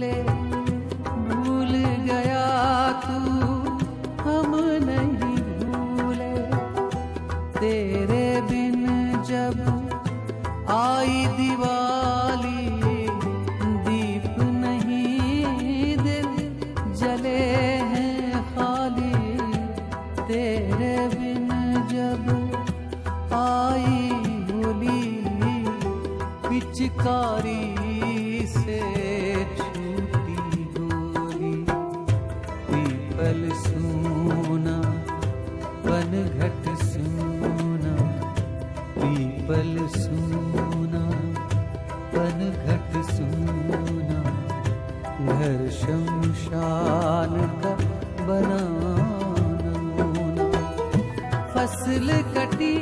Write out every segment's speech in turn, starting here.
भूले, भूल गया तू हम नहीं भूले। तेरे बिन जब आई दिवाली, दीप नहीं दिल जले हैं खाली। तेरे बिन जब आई होली, पिचकारी से छूटी गोली। पीपल सूना पनघट सूना, पीपल सूना पनघट सूना। घर शमशान का बनाना। फसल कटी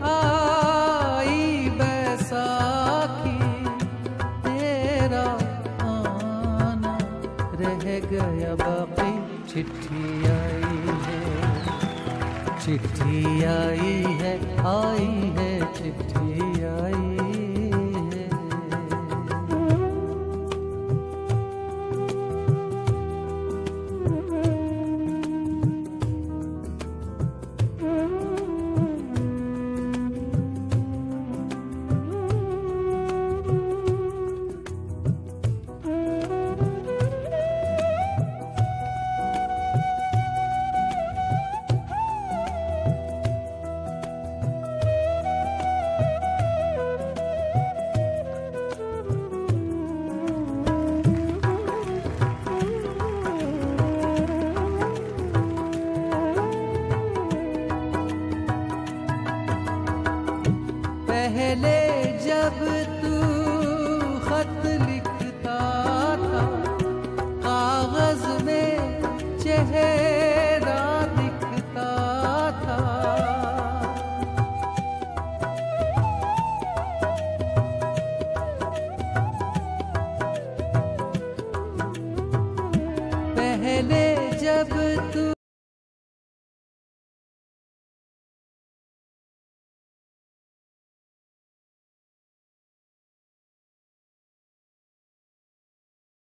आई बैसाखी, तेरा आना रह गया बाकी। चिट्ठी आई है, चिट्ठी आई है, आई है चिट्ठी आई है। पहले जब तू खत लिखता था, कागज में चेहरा दिखता था। पहले जब तू